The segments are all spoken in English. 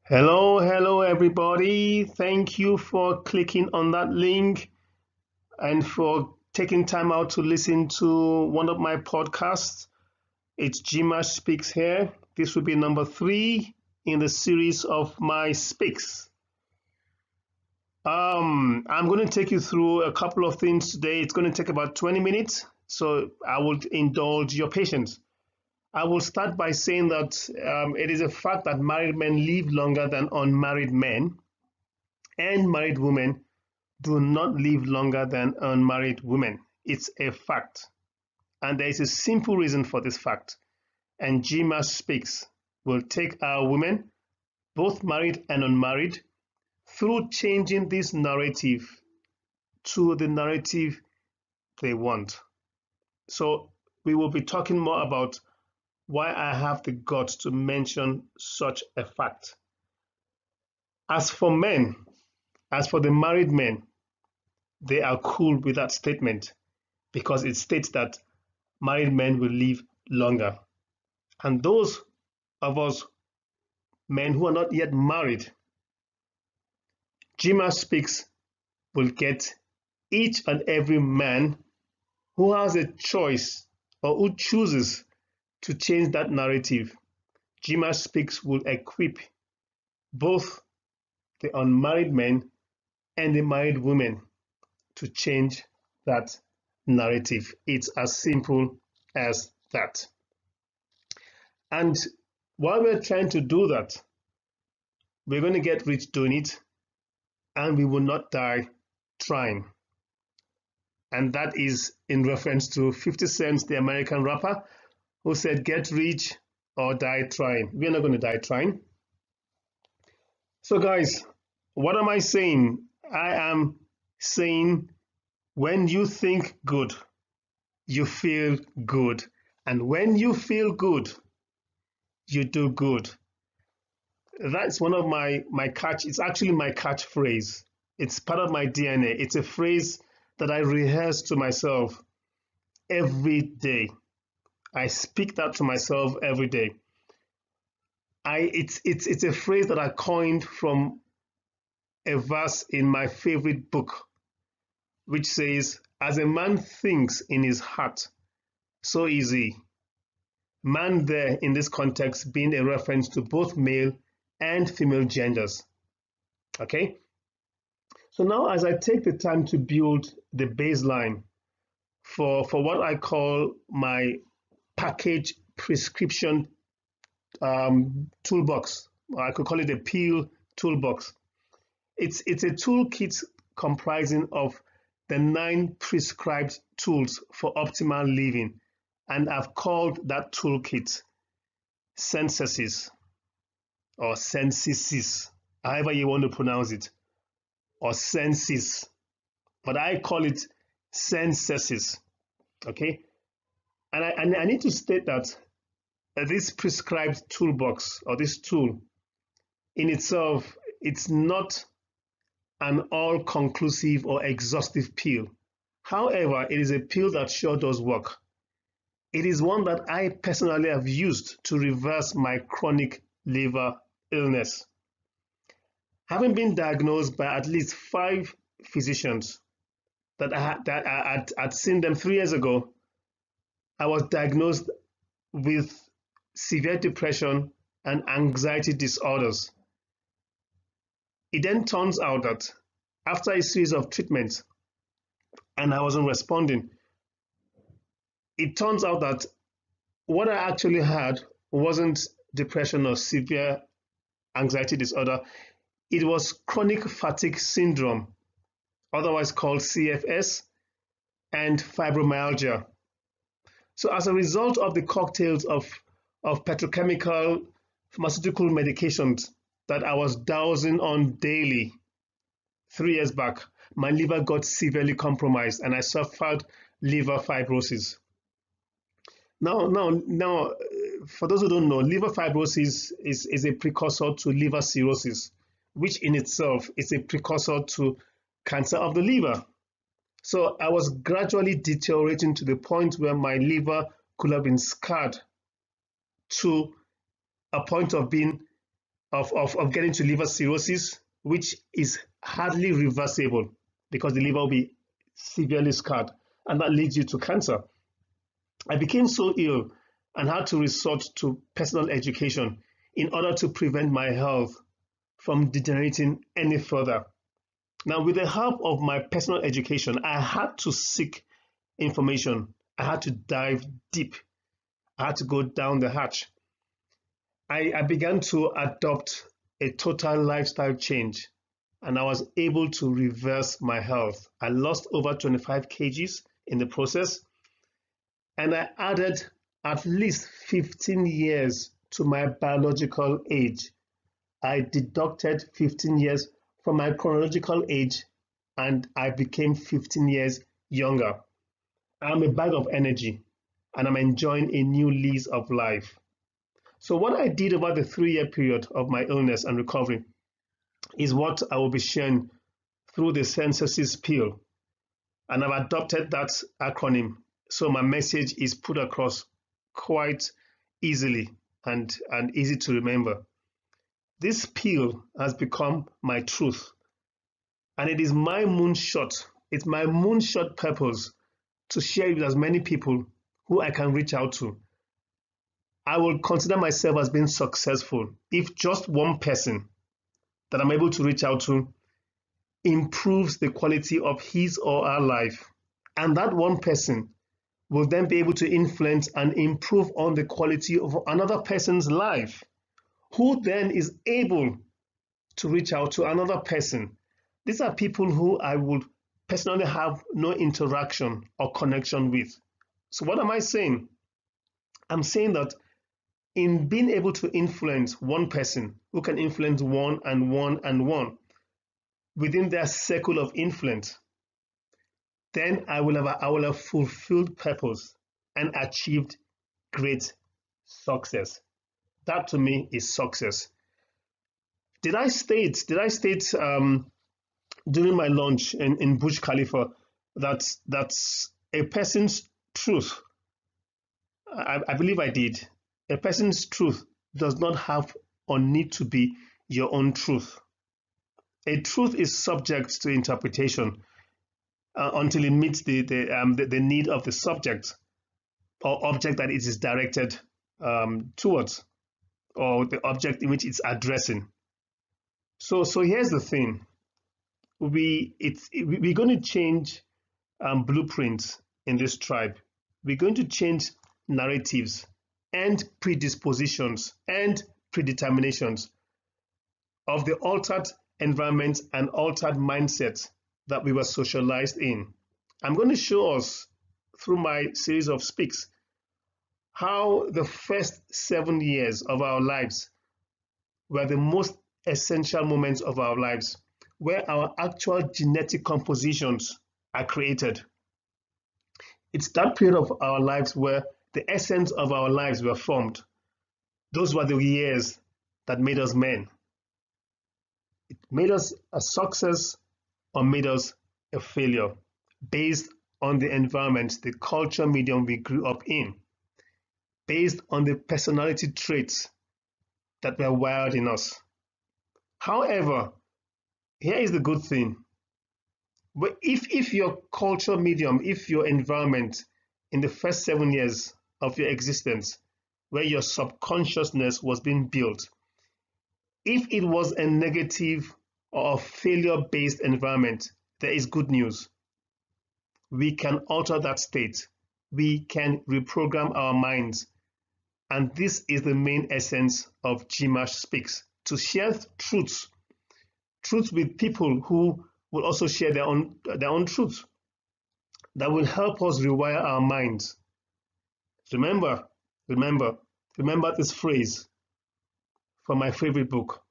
Hello, everybody. Thank you for clicking on that link and for taking time out to listen to one of my podcasts. It's Jima Speaks here. This will be number 3 in the series of my speaks. I'm going to take you through a couple of things today. It's going to take about 20 minutes, so I will indulge your patience. I will start by saying that it is a fact that married men live longer than unmarried men, and married women do not live longer than unmarried women. It's a fact. And there is a simple reason for this fact. And Jima Speaks will take our women, both married and unmarried, through changing this narrative to the narrative they want. So we will be talking more about why I have the guts to mention such a fact. As for men, as for the married men, they are cool with that statement because it states that married men will live longer. And those of us men who are not yet married, Jima Speaks will get each and every man who has a choice or who chooses to change that narrative. Jima Speaks will equip both the unmarried men and the married women to change that narrative. It's as simple as that. And while we're trying to do that, we're going to get rich doing it, and we will not die trying. And that is in reference to 50 Cent, the American rapper, who said, get rich or die trying. We're not going to die trying. So guys, what am I saying? I am saying when you think good, you feel good. And when you feel good, you do good. That's one of my it's actually my catchphrase. It's part of my DNA. It's a phrase that I rehearse to myself every day. I speak that to myself every day. It's a phrase that I coined from a verse in my favorite book, which says, as a man thinks in his heart, so is he. Man there in this context being a reference to both male and female genders. Okay? So now as I take the time to build the baseline for what I call my package prescription toolbox, or I could call it a peel toolbox. It's a toolkit comprising of the 9 prescribed tools for optimal living, and I've called that toolkit senses or senses, however you want to pronounce it, or senses, but I call it senses. Okay, and I need to state that this prescribed toolbox or this tool in itself, it's not an all-conclusive or exhaustive pill. However, it is a pill that sure does work. It is one that I personally have used to reverse my chronic liver illness. Having been diagnosed by at least 5 physicians that I had seen them 3 years ago, I was diagnosed with severe depression and anxiety disorders. It then turns out that after a series of treatments, and I wasn't responding, it turns out that what I actually had wasn't depression or severe anxiety disorder. It was chronic fatigue syndrome, otherwise called CFS, and fibromyalgia. So as a result of the cocktails of petrochemical pharmaceutical medications that I was dousing on daily 3 years back, my liver got severely compromised and I suffered liver fibrosis. Now, for those who don't know, liver fibrosis is a precursor to liver cirrhosis, which in itself is a precursor to cancer of the liver. So I was gradually deteriorating to the point where my liver could have been scarred to a point of being of getting to liver cirrhosis, which is hardly reversible because the liver will be severely scarred, and that leads you to cancer. I became so ill and had to resort to personal education in order to prevent my health from degenerating any further. Now, with the help of my personal education, I had to seek information. I had to dive deep. I had to go down the hatch. I began to adopt a total lifestyle change, and I was able to reverse my health. I lost over 25 kgs in the process, and I added at least 15 years to my biological age. I deducted 15 years from my chronological age, and I became 15 years younger. I'm a bag of energy, and I'm enjoying a new lease of life. So what I did over the 3-year period of my illness and recovery is what I will be sharing through the Synthesis Pill. And I've adopted that acronym, so my message is put across quite easily and easy to remember. This pill has become my truth, and it is my moonshot. It's my moonshot purpose to share it with as many people who I can reach out to. I will consider myself as being successful if just one person that I'm able to reach out to improves the quality of his or her life. And that one person will then be able to influence and improve on the quality of another person's life, who then is able to reach out to another person. These are people who I would personally have no interaction or connection with. So what am I saying? I'm saying that in being able to influence one person who can influence one and one and one within their circle of influence, then I will have fulfilled purpose and achieved great success. That to me is success. Did I state during my launch in Burj Khalifa that's a person's truth? I believe I did. A person's truth does not have or need to be your own truth. A truth is subject to interpretation until it meets the need of the subject or object that it is directed towards, or the object in which it's addressing. So here's the thing: we're going to change blueprints in this tribe. We're going to change narratives and predispositions and predeterminations of the altered environment and altered mindsets that we were socialized in. I'm going to show us through my series of speaks how the first 7 years of our lives were the most essential moments of our lives, where our actual genetic compositions are created. It's that period of our lives where the essence of our lives were formed. Those were the years that made us men. It made us a success or made us a failure based on the environment, the culture medium we grew up in, based on the personality traits that were wired in us. However, here is the good thing. If your culture medium, if your environment in the first 7 years of your existence, where your subconsciousness was being built, if it was a negative or failure-based environment, there is good news. We can alter that state. We can reprogram our minds. And this is the main essence of GMASH Speaks, to share truths with people who will also share their own truths that will help us rewire our minds. Remember this phrase from my favorite book: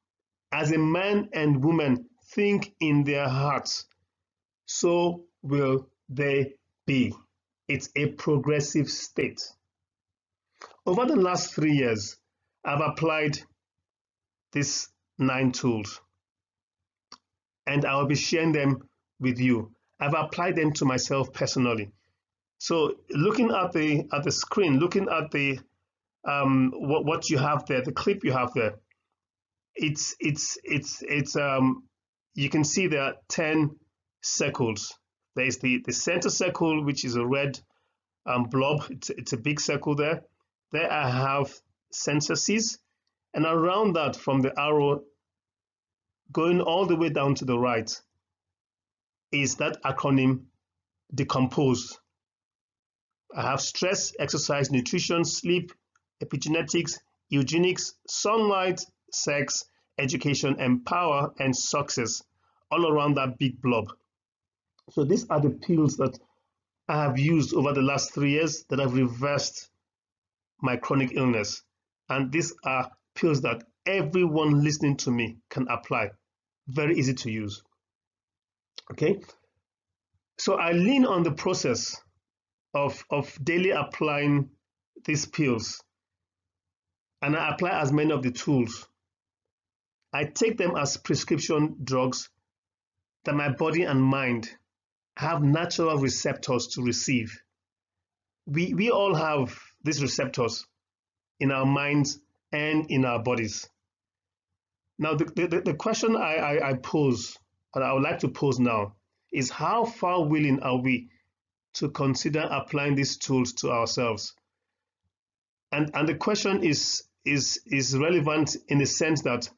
as a man and woman think in their hearts, so will they be. It's a progressive state. Over the last 3 years, I've applied these 9 tools, and I will be sharing them with you. I've applied them to myself personally. So looking at the screen, looking at the what you have there, the clip you have there, it's you can see there are 10 circles. There is the center circle, which is a red blob. It's a big circle there. There I have censuses, and around that, from the arrow going all the way down to the right, is that acronym decompose. I have stress, exercise, nutrition, sleep, epigenetics, eugenics, sunlight, sex, education, empower, and success, all around that big blob. So these are the pills that I have used over the last 3 years that have reversed my chronic illness. And these are pills that everyone listening to me can apply. Very easy to use. Okay. So I lean on the process of daily applying these pills, and I apply as many of the tools. I take them as prescription drugs that my body and mind have natural receptors to receive. We all have these receptors in our minds and in our bodies. Now, the question I pose, and I would like to pose now, is how far willing are we to consider applying these tools to ourselves? And the question is relevant in the sense that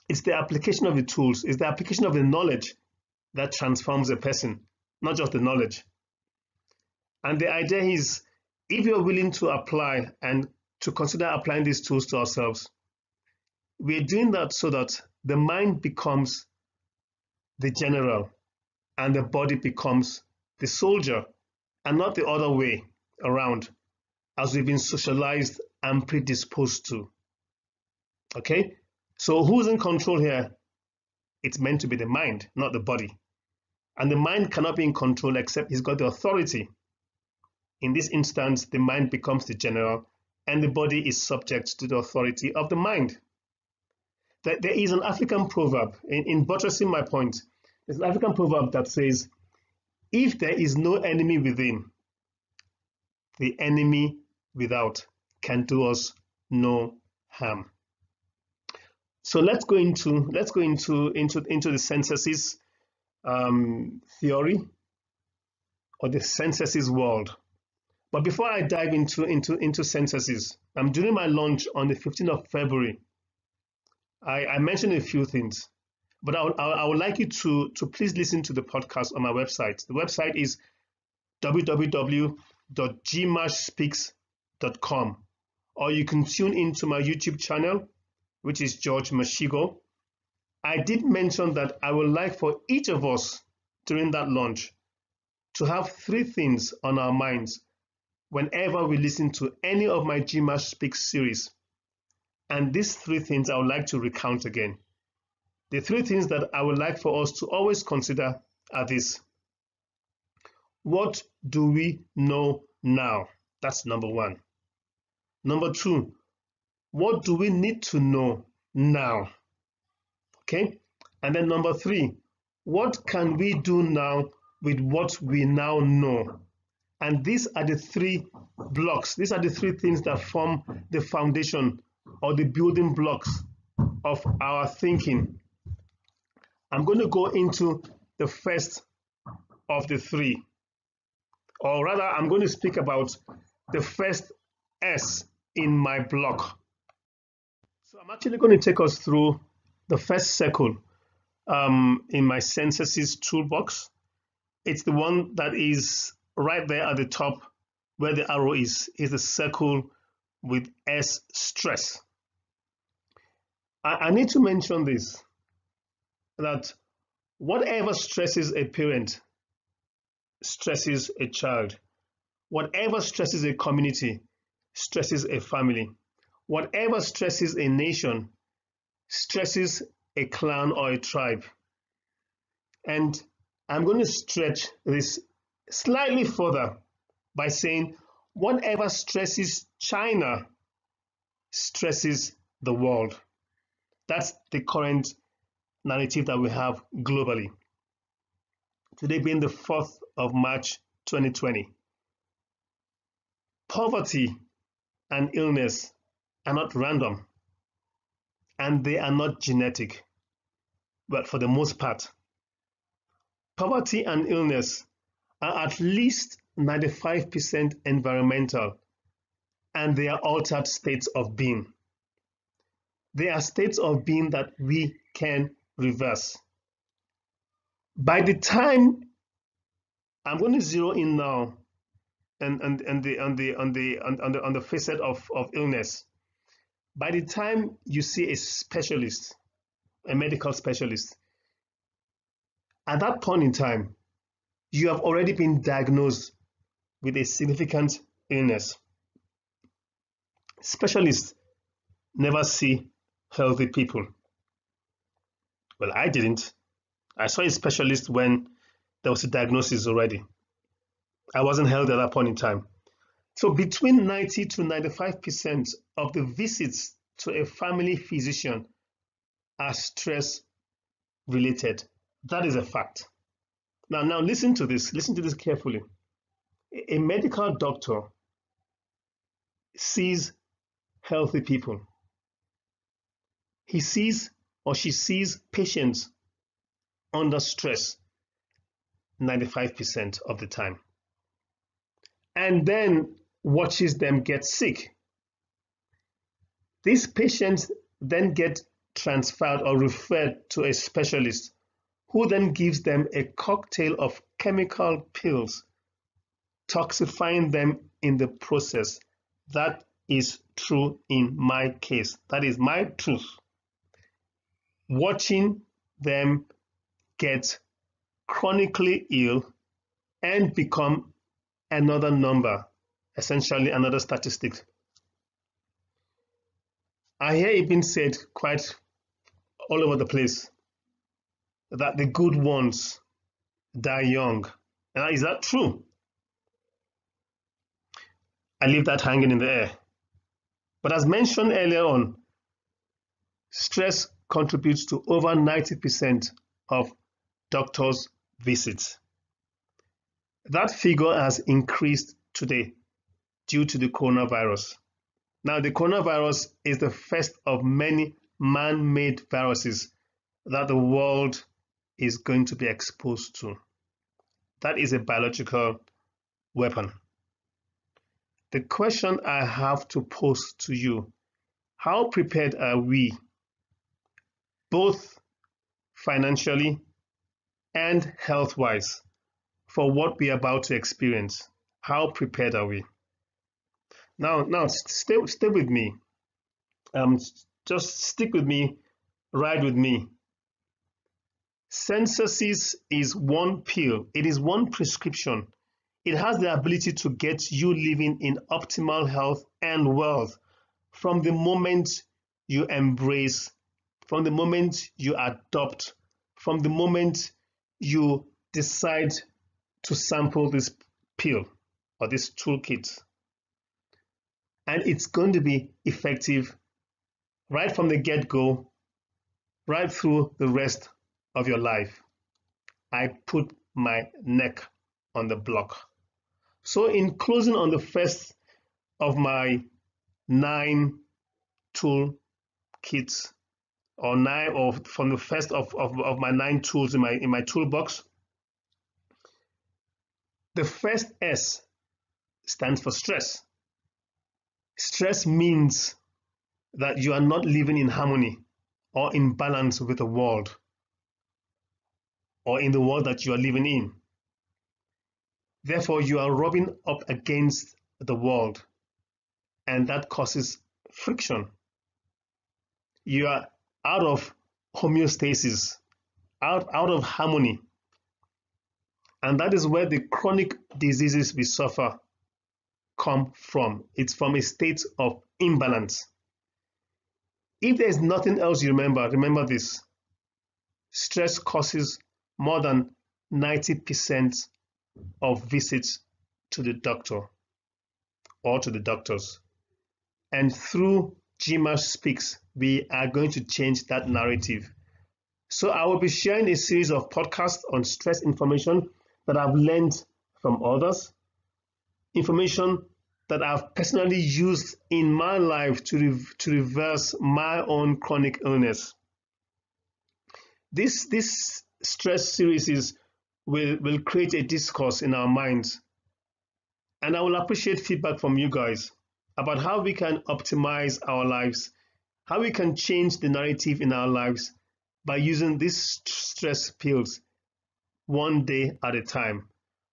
it's the application of the tools, it's the application of the knowledge that transforms a person, not just the knowledge. And the idea is, if you're willing to apply and to consider applying these tools to ourselves, we're doing that so that the mind becomes the general and the body becomes the soldier, and not the other way around, as we've been socialized and predisposed to. Okay? So who's in control here? It's meant to be the mind, not the body. And the mind cannot be in control except he's got the authority. In this instance, the mind becomes the general and the body is subject to the authority of the mind. There is an African proverb, in buttressing my point, there's an African proverb that says, if there is no enemy within, the enemy without can do us no harm. So let's go into the censuses theory, or the censuses world. But before I dive into censuses, I'm doing my launch on the 15th of February. I mentioned a few things, but I would like you to please listen to the podcast on my website. The website is www.gmashspeaks.com, or you can tune into my YouTube channel, which is George Mashigo. I did mention that I would like for each of us during that launch to have 3 things on our minds whenever we listen to any of my GMASH Speaks series. And these 3 things I would like to recount again. The 3 things that I would like for us to always consider are this. What do we know now? That's number 1. Number 2, what do we need to know now? Okay? And then number 3, what can we do now with what we now know? And these are the 3 blocks. These are the 3 things that form the foundation or the building blocks of our thinking. I'm going to go into the first of the 3, or rather I'm going to speak about the first S in my block. So I'm actually going to take us through the first circle in my censuses toolbox. It's the one that is right there at the top where the arrow is the circle with S, stress. I need to mention this, that whatever stresses a parent stresses a child. Whatever stresses a community stresses a family. Whatever stresses a nation stresses a clan or a tribe. And I'm going to stretch this slightly further by saying whatever stresses China stresses the world. That's the current narrative that we have globally. Today being the 4th of March 2020. Poverty and illness are not random. and they are not genetic, but for the most part. Poverty and illness are at least 95% environmental, and they are altered states of being. They are states of being that we can reverse. By the time I'm going to zero in now on the facet of illness, by the time you see a specialist, a medical specialist, at that point in time, you have already been diagnosed with a significant illness. Specialists never see healthy people. Well, I didn't. I saw a specialist when there was a diagnosis already. I wasn't healthy at that point in time. So between 90 to 95% of the visits to a family physician are stress related. That is a fact. Now listen to this. Listen to this carefully. A medical doctor sees healthy people. He sees or she sees patients under stress 95% of the time, and then watches them get sick. These patients then get transferred or referred to a specialist who then gives them a cocktail of chemical pills, toxifying them in the process. That is true in my case. That is my truth. Watching them get chronically ill and become another number, essentially another statistic. I hear it being said quite all over the place that the good ones die young. Is that true? I leave that hanging in the air. But as mentioned earlier on, stress contributes to over 90% of doctors' visits. That figure has increased today due to the coronavirus. Now, the coronavirus is the first of many man-made viruses that the world is going to be exposed to. That is a biological weapon. The question I have to pose to you, how prepared are we, both financially and health-wise, for what we are about to experience? How prepared are we? Now, stay with me. Just stick with me, ride with me. Sensasis is one pill. It is one prescription. It has the ability to get you living in optimal health and wealth from the moment you embrace, from the moment you adopt, from the moment you decide to sample this pill or this toolkit. And it's going to be effective right from the get-go, right through the rest of your life. I put my neck on the block. So in closing on the first of my 9 tool kits, or from the first of my 9 tools in my toolbox, the first S stands for stress. Stress means that you are not living in harmony or in balance with the world, or in the world that you are living in. Therefore, you are rubbing up against the world, and that causes friction. You are out of homeostasis, out of harmony. And that is where the chronic diseases we suffer come from. It's from a state of imbalance. If there is nothing else you remember this. Stress causes more than 90% of visits to the doctor or to the doctors. And through GMASH Speaks, we are going to change that narrative. So I will be sharing a series of podcasts on stress information that I've learned from others, information that I've personally used in my life to reverse my own chronic illness. This stress series will create a discourse in our minds, and I will appreciate feedback from you guys about how we can optimize our lives, how we can change the narrative in our lives by using these stress pills one day at a time,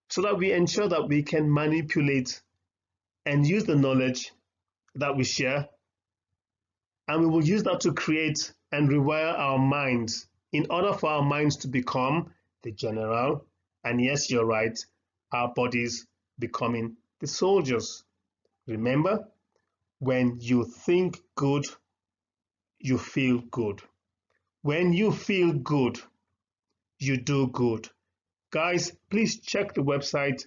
so that we ensure that we can manipulate and use the knowledge that we share, and we will use that to create and rewire our minds in order for our minds to become the general, and yes, you're right, our bodies becoming the soldiers. Remember, when you think good, you feel good. When you feel good, you do good. Guys, please check the website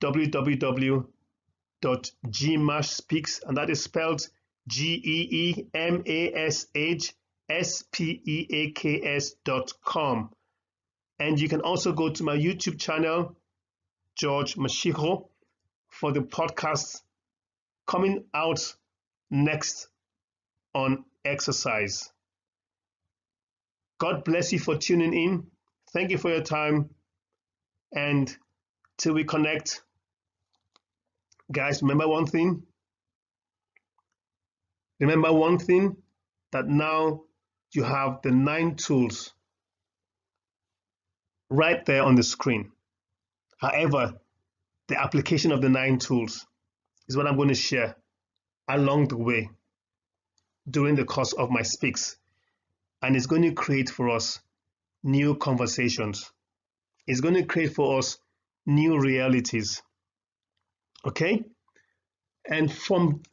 www.gmashspeaks, and that is spelled GEEMASHSPEAKS.com. And you can also go to my YouTube channel, George Mashiro, for the podcast coming out next on exercise. God bless you for tuning in. Thank you for your time. And till we connect, guys, remember one thing, that now you have the 9 tools right there on the screen. However, the application of the 9 tools is what I'm going to share along the way during the course of my speaks, and it's going to create for us new conversations. It's going to create for us new realities. Okay? And from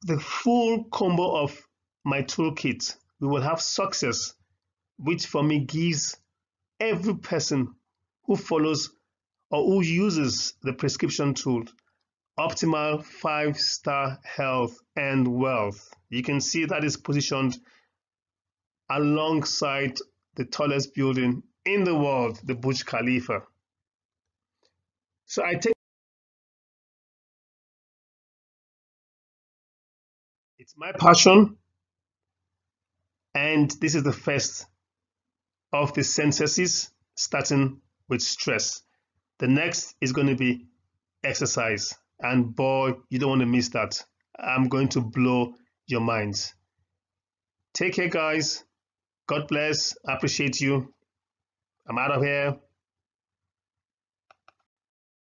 the full combo of my toolkit, we will have success, which for me gives every person who follows or who uses the prescription tool optimal 5-star health and wealth. You can see that is positioned alongside the tallest building in the world, the Burj Khalifa. So I think it's my passion, and this is the first of the censuses, starting with stress. The next is going to be exercise, and boy, you don't want to miss that. I'm going to blow your minds. Take care, guys. God bless. I appreciate you. I'm out of here.